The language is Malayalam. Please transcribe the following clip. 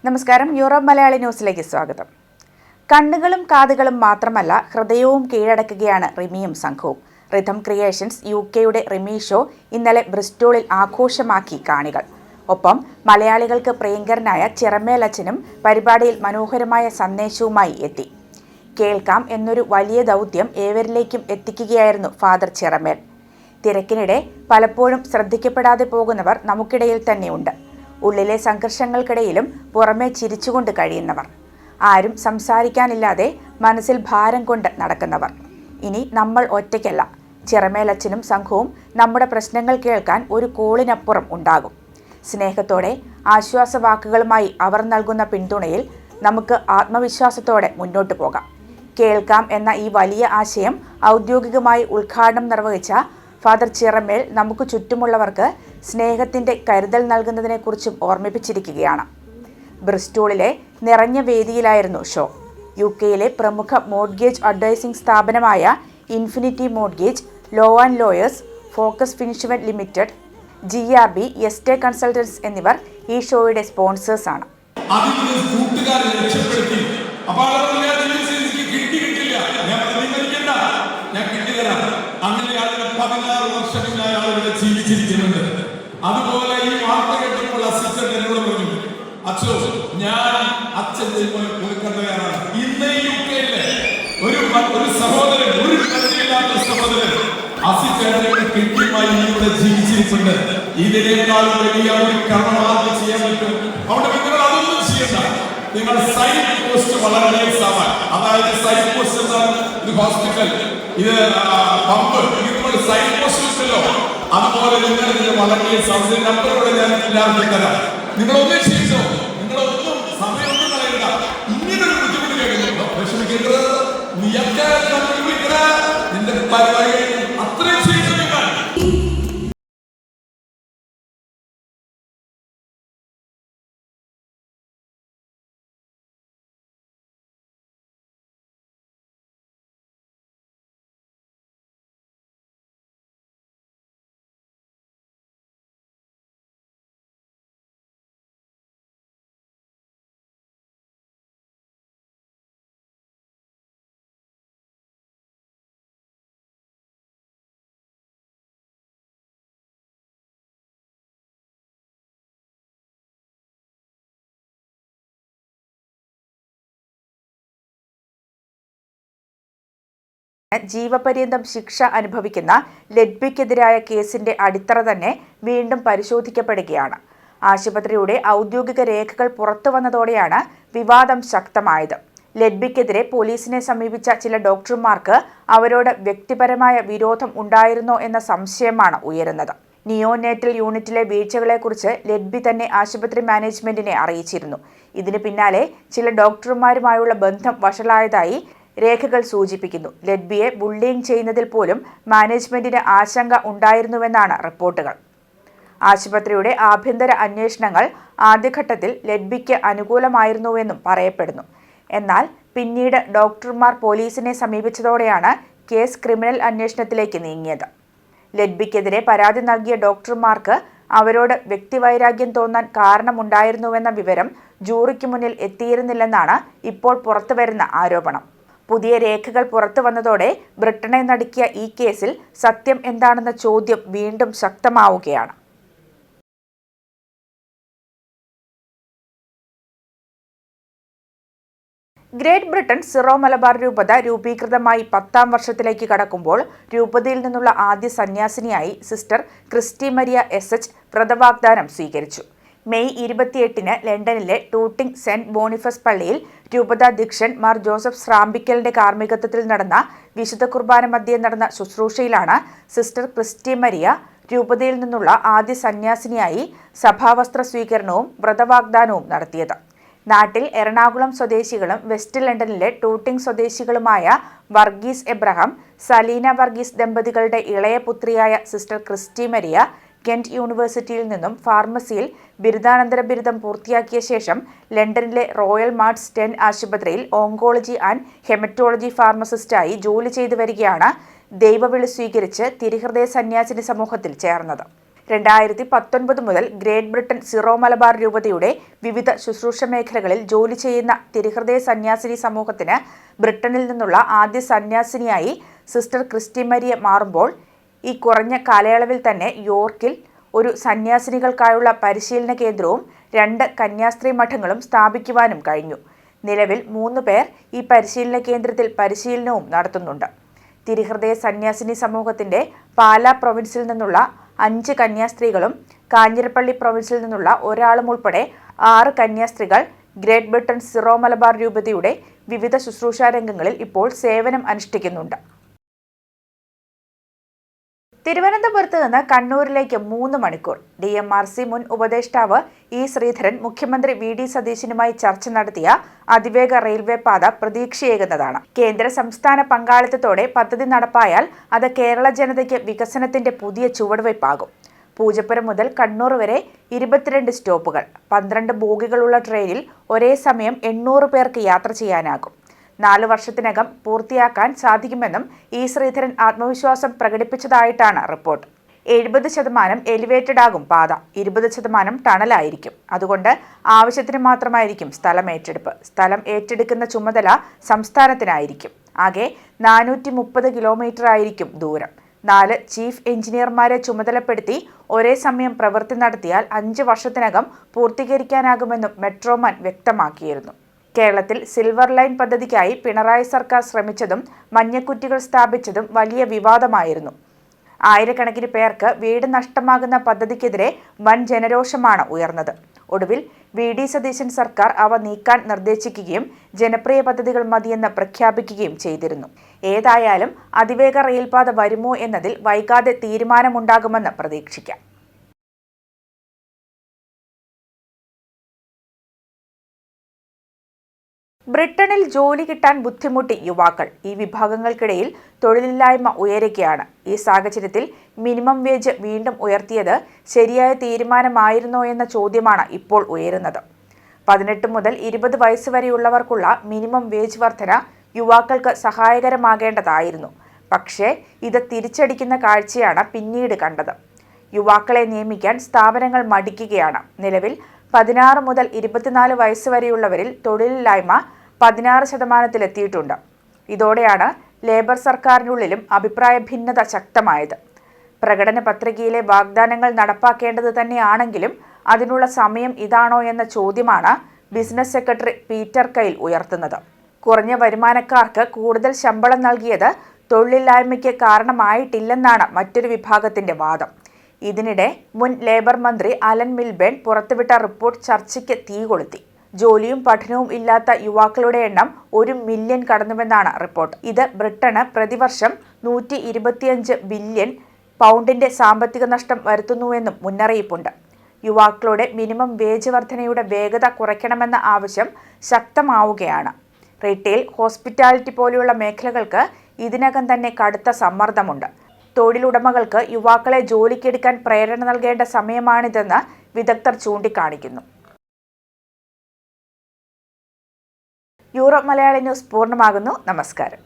നമസ്കാരം, യൂറോപ്പ് മലയാളി ന്യൂസിലേക്ക് സ്വാഗതം. കണ്ണുകളും കാതുകളും മാത്രമല്ല, ഹൃദയവും കീഴടക്കുകയാണ് റിമിയും സംഘവും. റിഥം ക്രിയേഷൻസ് UK-യുടെ റിമി ഷോ ഇന്നലെ ബ്രിസ്റ്റോളിൽ ആഘോഷമാക്കി കാണികൾ. ഒപ്പം മലയാളികൾക്ക് പ്രിയങ്കരനായ ചിറമേലച്ചനും പരിപാടിയിൽ മനോഹരമായ സന്ദേശവുമായി എത്തി. കേൾക്കാം എന്നൊരു വലിയ ദൗത്യം ഏവരിലേക്കും എത്തിക്കുകയായിരുന്നു ഫാദർ ചിറമേൽ. തിരക്കിനിടെ പലപ്പോഴും ശ്രദ്ധിക്കപ്പെടാതെ പോകുന്നവർ നമുക്കിടയിൽ തന്നെയുണ്ട്. ഉള്ളിലെ സംഘർഷങ്ങൾക്കിടയിലും പുറമെ ചിരിച്ചുകൊണ്ട് കഴിയുന്നവർ, ആരും സംസാരിക്കാനില്ലാതെ മനസ്സിൽ ഭാരം കൊണ്ട് നടക്കുന്നവർ. ഇനി നമ്മൾ ഒറ്റയ്ക്കല്ല. ചിറമേലച്ചനും സംഘവും നമ്മുടെ പ്രശ്നങ്ങൾ കേൾക്കാൻ ഒരു കോളിനപ്പുറം ഉണ്ടാകും. സ്നേഹത്തോടെ ആശ്വാസവാക്കുകളുമായി അവർ നൽകുന്ന പിന്തുണയിൽ നമുക്ക് ആത്മവിശ്വാസത്തോടെ മുന്നോട്ട് പോകാം. കേൾക്കാം എന്ന ഈ വലിയ ആശയം ഔദ്യോഗികമായി ഉദ്ഘാടനം നിർവഹിച്ച ഫാദർ ചിറമേൽ നമുക്ക് ചുറ്റുമുള്ളവർക്ക് സ്നേഹത്തിൻ്റെ കരുതൽ നൽകുന്നതിനെക്കുറിച്ചും ഓർമ്മിപ്പിച്ചിരിക്കുകയാണ്. ബ്രിസ്റ്റോളിലെ നിറഞ്ഞ വേദിയിലായിരുന്നു ഷോ. UK-യിലെ പ്രമുഖ മോർട്ട്ഗേജ് അഡ്വൈസിംഗ് സ്ഥാപനമായ infinity mortgage, law and lawyers, focus ഫിൻഷ്മെന്റ് ലിമിറ്റഡ്, GRB, എസ്റ്റേ കൺസൾട്ടൻസ് എന്നിവർ ഈ ഷോയുടെ സ്പോൺസേഴ്സാണ്. അങ്ങനെ 16 വർഷങ്ങളായി ആളുകളെ ജീവിച്ചിരിക്കുന്നുണ്ട്. അതുപോലെ ഈ വാർത്ത കേട്ടപ്പോൾ അസിസ്റ്റന്റ് എന്നോട് പറഞ്ഞു, അച്ഛോ, ഞാൻ അച്ഛൻ്റെ കൊടുക്കേണ്ടവരാണ്. ഇന്ന് UK-യിലെ ഒരു സഹോദരൻ, ഒരു കരുത്തില്ലാത്ത സഹോദരൻ അസിസ്റ്റന്റ് കൃത്യമായി ഇവിടെ ജീവിച്ചിരിപ്പുണ്ട്. ഇതിനേക്കാൾ വലിയ ഒരു കർമ്മം ആദ്യം ചെയ്യാൻ പറ്റും. അവിടെ നിങ്ങൾ അതൊന്നും ചെയ്യണ്ട. നിങ്ങൾ സൈഡ് പോസ്റ്റ് വളരെ സാമാൻ, അതായത് സൈഡ് പോസ്റ്റ് എന്താണ്? ഇത് ഹോസ്പിറ്റൽ, ഇത് പമ്പ്, ഇതുപോലെ സൈഡ് പോസ്റ്റ് ഉണ്ടല്ലോ. അതുപോലെ നിങ്ങൾ ഇതിന് വളരെ സൗകര്യം നമ്പറുകൾ ഞാൻ എല്ലാവർക്കും തരാം. നിങ്ങളൊന്നും ചെയ്തോ, നിങ്ങളൊന്നും സമയമൊന്നും കളയണ്ട. ഇങ്ങനൊരു ബുദ്ധിമുട്ട് കേൾക്കുന്നു, വിഷമിക്കേണ്ടത് നിന്റെ പരിപാടി അത്രയും ചെയ്തു. നിങ്ങൾ ജീവപര്യന്തം ശിക്ഷ അനുഭവിക്കുന്ന ലെഡ്ബിക്കെതിരായ കേസിന്റെ അടിത്തറ തന്നെ വീണ്ടും പരിശോധിക്കപ്പെടുകയാണ്. ആശുപത്രിയുടെ ഔദ്യോഗിക രേഖകൾ പുറത്തു വന്നതോടെയാണ് വിവാദം ശക്തമായത്. ലെഡ്ബിക്കെതിരെ പോലീസിനെ സമീപിച്ച ചില ഡോക്ടർമാർക്ക് അവരോട് വ്യക്തിപരമായ വിരോധം ഉണ്ടായിരുന്നോ എന്ന സംശയമാണ് ഉയരുന്നത്. നിയോനേറ്റൽ യൂണിറ്റിലെ വീഴ്ചകളെക്കുറിച്ച് ലെഡ്ബി തന്നെ ആശുപത്രി മാനേജ്മെന്റിനെ അറിയിച്ചിരുന്നു. ഇതിന് പിന്നാലെ ചില ഡോക്ടർമാരുമായുള്ള ബന്ധം വഷളായതായി രേഖകൾ സൂചിപ്പിക്കുന്നു. ലെഡ്ബിയെ ബുള്ളിയിങ് ചെയ്യുന്നതിൽ പോലും മാനേജ്മെന്റിന് ആശങ്ക ഉണ്ടായിരുന്നുവെന്നാണ് റിപ്പോർട്ടുകൾ. ആശുപത്രിയുടെ ആഭ്യന്തര അന്വേഷണങ്ങൾ ആദ്യഘട്ടത്തിൽ ലെഡ്ബിക്ക് അനുകൂലമായിരുന്നുവെന്നും പറയപ്പെടുന്നു. എന്നാൽ പിന്നീട് ഡോക്ടർമാർ പോലീസിനെ സമീപിച്ചതോടെയാണ് കേസ് ക്രിമിനൽ അന്വേഷണത്തിലേക്ക് നീങ്ങിയത്. ലെഡ്ബിക്കെതിരെ പരാതി നൽകിയ ഡോക്ടർമാർക്ക് അവരോട് വ്യക്തിവൈരാഗ്യം തോന്നാൻ കാരണമുണ്ടായിരുന്നുവെന്ന വിവരം ജൂറിക്ക് മുന്നിൽ എത്തിയിരുന്നില്ലെന്നാണ് ഇപ്പോൾ പുറത്തുവരുന്ന ആരോപണം. പുതിയ രേഖകൾ പുറത്തു വന്നതോടെ ബ്രിട്ടനെ നടുക്കിയ ഈ കേസിൽ സത്യം എന്താണെന്ന ചോദ്യം വീണ്ടും ശക്തമാവുകയാണ്. ഗ്രേറ്റ് ബ്രിട്ടൻ സിറോ മലബാർ രൂപത രൂപീകൃതമായി 10ാം വർഷത്തിലേക്ക് കടക്കുമ്പോൾ രൂപതയിൽ നിന്നുള്ള ആദ്യ സന്യാസിനിയായി സിസ്റ്റർ ക്രിസ്റ്റി മരിയ SH വ്രതവാഗ്ദാനം സ്വീകരിച്ചു. മെയ് 28-ന് ലണ്ടനിലെ ടൂട്ടിംഗ് സെന്റ് ബോണിഫസ് പള്ളിയിൽ രൂപതാധ്യക്ഷൻ മാർ ജോസഫ് സ്രാമ്പിക്കലിന്റെ കാർമ്മികത്വത്തിൽ നടന്ന വിശുദ്ധ കുർബാന മധ്യേ നടന്ന ശുശ്രൂഷയിലാണ് സിസ്റ്റർ ക്രിസ്റ്റി മരിയ രൂപതയിൽ നിന്നുള്ള ആദ്യ സന്യാസിനിയായി സഭാവസ്ത്ര സ്വീകരണവും വ്രതവാഗ്ദാനവും നടത്തിയത്. നാട്ടിൽ എറണാകുളം സ്വദേശികളും വെസ്റ്റ് ലണ്ടനിലെ ടൂട്ടിംഗ് സ്വദേശികളുമായ വർഗീസ് എബ്രഹാം, സലീന വർഗീസ് ദമ്പതികളുടെ ഇളയ പുത്രിയായ സിസ്റ്റർ ക്രിസ്റ്റി മരിയ കെന്റ് യൂണിവേഴ്സിറ്റിയിൽ നിന്നും ഫാർമസിയിൽ ബിരുദാനന്തര ബിരുദം പൂർത്തിയാക്കിയ ശേഷം ലണ്ടനിലെ റോയൽ മാർട്സ് 10 ആശുപത്രിയിൽ ഓങ്കോളജി ആൻഡ് ഹെമറ്റോളജി ഫാർമസിസ്റ്റായി ജോലി ചെയ്തു വരികയാണ് ദൈവവിളി സ്വീകരിച്ച് തിരുഹൃദയ സന്യാസിനി സമൂഹത്തിൽ ചേർന്നത്. 2019 മുതൽ ഗ്രേറ്റ് ബ്രിട്ടൻ സിറോ മലബാർ രൂപതയുടെ വിവിധ ശുശ്രൂഷ മേഖലകളിൽ ജോലി ചെയ്യുന്ന തിരുഹൃദയ സന്യാസിനി സമൂഹത്തിന് ബ്രിട്ടനിൽ നിന്നുള്ള ആദ്യ സന്യാസിനിയായി സിസ്റ്റർ ക്രിസ്റ്റി മരിയ മാറുമ്പോൾ ഈ കുറഞ്ഞ കാലയളവിൽ തന്നെ യോർക്കിൽ ഒരു സന്യാസിനികൾക്കായുള്ള പരിശീലന കേന്ദ്രവും 2 കന്യാസ്ത്രീ മഠങ്ങളും സ്ഥാപിക്കുവാനും കഴിഞ്ഞു. നിലവിൽ 3 പേർ ഈ പരിശീലന കേന്ദ്രത്തിൽ പരിശീലനവും നടത്തുന്നുണ്ട്. തിരുഹൃദയ സന്യാസിനി സമൂഹത്തിന്റെ പാലാ പ്രൊവിൻസിൽ നിന്നുള്ള 5 കന്യാസ്ത്രീകളും കാഞ്ഞിരപ്പള്ളി പ്രൊവിൻസിൽ നിന്നുള്ള ഒരാളും ഉൾപ്പെടെ 6 കന്യാസ്ത്രീകൾ ഗ്രേറ്റ് ബ്രിട്ടൻ സിറോ മലബാർ രൂപതയുടെ വിവിധ ശുശ്രൂഷാ രംഗങ്ങളിൽ ഇപ്പോൾ സേവനം അനുഷ്ഠിക്കുന്നുണ്ട്. തിരുവനന്തപുരത്ത് നിന്ന് കണ്ണൂരിലേക്ക് 3 മണിക്കൂർ. DMRC മുൻ ഉപദേഷ്ടാവ് ഇ ശ്രീധരൻ മുഖ്യമന്ത്രി VD സതീശനുമായി ചർച്ച നടത്തിയ അതിവേഗ റെയിൽവേ പാത പ്രതീക്ഷയേകുന്നതാണ്. കേന്ദ്ര സംസ്ഥാന പങ്കാളിത്തത്തോടെ പദ്ധതി നടപ്പായാൽ അത് കേരള ജനതയ്ക്ക് വികസനത്തിന്റെ പുതിയ ചുവടുവയ്പാകും. പൂജപ്പുര മുതൽ കണ്ണൂർ വരെ 22 സ്റ്റോപ്പുകൾ, 12 ബോഗികളുള്ള ട്രെയിനിൽ ഒരേ സമയം 800 പേർക്ക് യാത്ര ചെയ്യാനാകും. 4 വർഷത്തിനകം പൂർത്തിയാക്കാൻ സാധിക്കുമെന്നും ഇ ശ്രീധരൻ ആത്മവിശ്വാസം പ്രകടിപ്പിച്ചതായിട്ടാണ് റിപ്പോർട്ട്. 70% എലിവേറ്റഡ് ആകും പാത, 20% ടണലായിരിക്കും. അതുകൊണ്ട് ആവശ്യത്തിന് മാത്രമായിരിക്കും സ്ഥലം ഏറ്റെടുപ്പ്. സ്ഥലം ഏറ്റെടുക്കുന്ന ചുമതല സംസ്ഥാനത്തിനായിരിക്കും. ആകെ 430 കിലോമീറ്റർ ആയിരിക്കും ദൂരം. 4 ചീഫ് എഞ്ചിനീയർമാരെ ചുമതലപ്പെടുത്തി ഒരേ സമയം പ്രവൃത്തി നടത്തിയാൽ 5 വർഷത്തിനകം പൂർത്തീകരിക്കാനാകുമെന്നും മെട്രോമാൻ വ്യക്തമാക്കിയിരുന്നു. കേരളത്തിൽ സിൽവർ ലൈൻ പദ്ധതിക്കായി പിണറായി സർക്കാർ ശ്രമിച്ചതും മഞ്ഞക്കുറ്റികൾ സ്ഥാപിച്ചതും വലിയ വിവാദമായിരുന്നു. ആയിരക്കണക്കിന് പേർക്ക് വീട് നഷ്ടമാകുന്ന പദ്ധതിക്കെതിരെ വൻ ജനരോഷമാണ് ഉയർന്നത്. ഒടുവിൽ VD സതീശൻ സർക്കാർ അവ നീക്കാൻ നിർദ്ദേശിക്കുകയും ജനപ്രിയ പദ്ധതികൾ മതിയെന്ന് പ്രഖ്യാപിക്കുകയും ചെയ്തിരുന്നു. ഏതായാലും അതിവേഗ റെയിൽപാത വരുമോ എന്നതിൽ വൈകാതെ തീരുമാനമുണ്ടാകുമെന്ന് പ്രതീക്ഷിക്കാം. ബ്രിട്ടനിൽ ജോലി കിട്ടാൻ ബുദ്ധിമുട്ടി യുവാക്കൾ. ഈ വിഭാഗങ്ങൾക്കിടയിൽ തൊഴിലില്ലായ്മ ഉയരുകയാണ്. ഈ സാഹചര്യത്തിൽ മിനിമം വേജ് വീണ്ടും ഉയർത്തിയത് ശരിയായ തീരുമാനമായിരുന്നോ എന്ന ചോദ്യമാണ് ഇപ്പോൾ ഉയരുന്നത്. 18 മുതൽ 20 വയസ്സ് വരെയുള്ളവർക്കുള്ള മിനിമം വേജ് വർധന യുവാക്കൾക്ക് സഹായകരമാകേണ്ടതായിരുന്നു. പക്ഷേ ഇത് തിരിച്ചടിക്കുന്ന കാഴ്ചയാണ് പിന്നീട് കണ്ടത്. യുവാക്കളെ നിയമിക്കാൻ സ്ഥാപനങ്ങൾ മടിക്കുകയാണ്. നിലവിൽ 16 മുതൽ 24 വയസ്സ് വരെയുള്ളവരിൽ തൊഴിലില്ലായ്മ 16%-ലെത്തിയിട്ടുണ്ട്. ഇതോടെയാണ് ലേബർ സർക്കാരിനുള്ളിലും അഭിപ്രായ ഭിന്നത ശക്തമായത്. പ്രകടന പത്രികയിലെ വാഗ്ദാനങ്ങൾ നടപ്പാക്കേണ്ടത് തന്നെയാണെങ്കിലും അതിനുള്ള സമയം ഇതാണോ എന്ന ചോദ്യമാണ് ബിസിനസ് സെക്രട്ടറി പീറ്റർ കൈൽ ഉയർത്തുന്നത്. കുറഞ്ഞ വരുമാനക്കാർക്ക് കൂടുതൽ ശമ്പളം നൽകിയത് തൊഴിലില്ലായ്മയ്ക്ക് കാരണമായിട്ടില്ലെന്നാണ് മറ്റൊരു വിഭാഗത്തിന്റെ വാദം. ഇതിനിടെ മുൻ ലേബർ മന്ത്രി അലൻ മിൽബേൺ പുറത്തുവിട്ട റിപ്പോർട്ട് ചർച്ചയ്ക്ക് തീ കൊളുത്തി. ജോലിയും പഠനവും ഇല്ലാത്ത യുവാക്കളുടെ എണ്ണം 1 മില്യൺ കടന്നുവെന്നാണ് റിപ്പോർട്ട്. ഇത് ബ്രിട്ടന് പ്രതിവർഷം 125 ബില്യൺ പൗണ്ടിന്റെ സാമ്പത്തിക നഷ്ടം വരുത്തുന്നുവെന്നും മുന്നറിയിപ്പുണ്ട്. യുവാക്കളുടെ മിനിമം വേജ് വർധനയുടെ വേഗത കുറയ്ക്കണമെന്ന ആവശ്യം ശക്തമാവുകയാണ്. റീറ്റെയിൽ, ഹോസ്പിറ്റാലിറ്റി പോലെയുള്ള മേഖലകൾക്ക് ഇതിനകം തന്നെ കടുത്ത സമ്മർദ്ദമുണ്ട്. തൊഴിലുടമകൾക്ക് യുവാക്കളെ ജോലിക്കെടുക്കാൻ പ്രേരണ നൽകേണ്ട സമയമാണിതെന്ന് വിദഗ്ധർ ചൂണ്ടിക്കാണിക്കുന്നു. യൂറോപ്പ് മലയാളി ന്യൂസ് പൂർണ്ണമാകുന്നു. നമസ്കാരം.